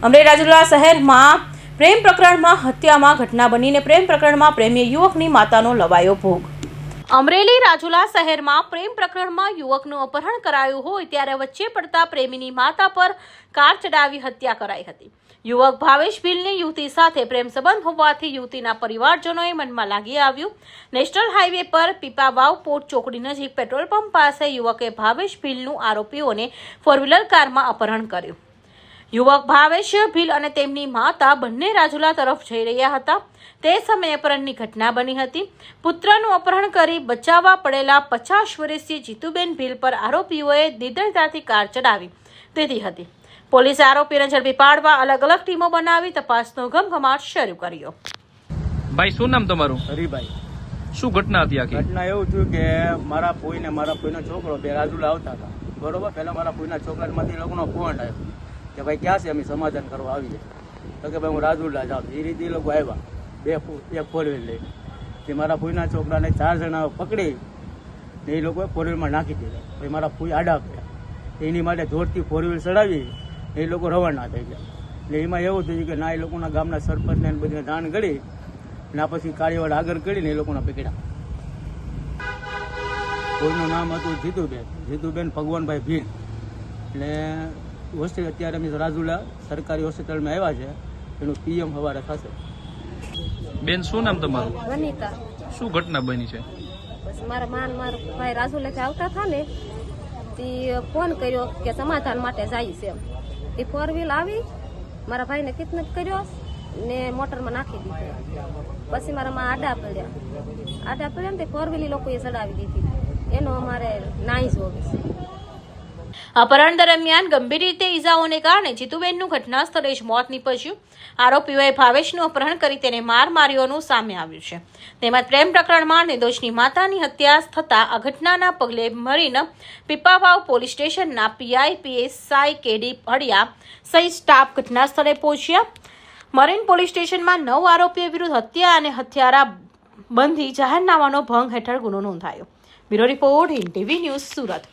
અમરેલી રાજુલા શહેરમાં પ્રેમ પ્રકરણમાં હત્યામાં ઘટના બનીને પ્રેમ પ્રકરણમાં પ્રેમી યુવકની માતાનો લવાયો ભોગ। અમરેલી રાજુલા શહેરમાં પ્રેમ પ્રકરણમાં યુવકનું અપહરણ કરાયું હોય ત્યારે વચ્ચે પડતા પ્રેમીની માતા પર કાર ચડાવી હત્યા કરાઈ હતી। યુવક ભાવેશ ભીલની યુવતી સાથે પ્રેમ સંબંધ હોવાથી યુવતીના પરિવારજનોએ મનમાં લાગી આવ્યું। નેશનલ હાઈવે પર પીપાવાવ પોર્ટ ચોકડી નજીક પેટ્રોલ પંપ પાસે યુવકે ભાવેશ ભીલનું આરોપીઓને ફોર વ્હીલર કારમાં અપહરણ કર્યું। યુવક ભાવેશ ભીલ અને તેમની માતા બંને રાજુલા તરફ જઈ રહ્યા હતા। તે સમયે અપહરણની ઘટના બની હતી। પુત્રનું અપહરણ કરી બચાવવા પડેલા 50 વર્ષીય જીતુબેન ભીલ પર આરોપીઓએ દિલદરદાથી કાર ચડાવી દીધી હતી। પોલીસે આરોપીને ઝડપી પાડવા અલગ અલગ ટીમો બનાવી તપાસનો ઘમઘમાટ શરૂ કર્યો। ભાઈ, શું નામ તમારું? હરિભાઈ। શું ઘટના હતી આખી? ઘટના એવું થયું કે મારા ફોઈનો છોકરો બે રાજુલા આવતા હતા, બરોબર। પહેલા મારા ફોઈના છોકરામાંથી લોકોનો ફોન આવ્યો કે ભાઈ ક્યાં છે, અમે સમાધાન કરવા આવીએ। તો કે ભાઈ હું રાજુલા જાઉં। એ રીતે એ લોકો આવ્યા, એક ફોર વ્હીલ લઈ। તે મારા ફોઈના છોકરાને 4 જણા પકડી ને એ લોકોએ ફોર વ્હીલમાં નાખી દીધા। પછી મારા ફોઈ આડા ગયા, એની માટે જોરથી ફોર વ્હીલ ચડાવી એ લોકો રવાના થઈ ગયા। એટલે એમાં એવું થયું કે ના એ લોકોના ગામના સરપંચને બધી જાણ કરી ના પછી કાર્યવાહી આગળ કરીને એ લોકોના પકડ્યા। કોઈનું નામ હતું જીતુબેન ભગવાનભાઈ ભીલ। એટલે હોસ્ટેલ અત્યારે અમે રાજુલા સરકારી હોસ્પિટલમાં આવ્યા છે, એનું PM સવારે થશે। બેન, શું નામ તમારું? વનિતા। શું ઘટના બની છે? બસ મારા ભાઈ રાજુલાથી આવતા હતા ને, તે ફોન કર્યો કે સમાધાન માટે જાય છે એમ। એ ફોર વ્હીલ આવી મારા ભાઈને કિડનેપ કર્યો ને મોટરમાં નાખી દીધો। પછી મારા માં આડા પડ્યા ને તે ફોર વ્હીલ લોકોએ ચડાવી દીધી। એનો અમારે નાઈ જોવે છે। અપહરણ દરમિયાન ગંભીર રીતે ઈજાઓને કારણે જીતુબેનનું ઘટના સ્થળે જ મોત નીપજ્યું। આરોપીઓએ ભાવેશનું અપહરણ કરી તેને માર માર્યોનું સામે આવ્યું છે। તેમજ પ્રેમ પ્રકરણમાં નિર્દોષની માતાની હત્યા થતા આ ઘટનાના પગલે મરીન પીપાવાવ પોલીસ સ્ટેશનના PI/PSI KD હળિયા સહિત સ્ટાફ ઘટના સ્થળે પહોંચ્યા। મરીન પોલીસ સ્ટેશનમાં 9 આરોપીઓ વિરુદ્ધ હત્યા અને હત્યારા બંધી જાહેરનામાનો ભંગ હેઠળ ગુનો નોંધાયો। Bureau report, INTV news, Surat.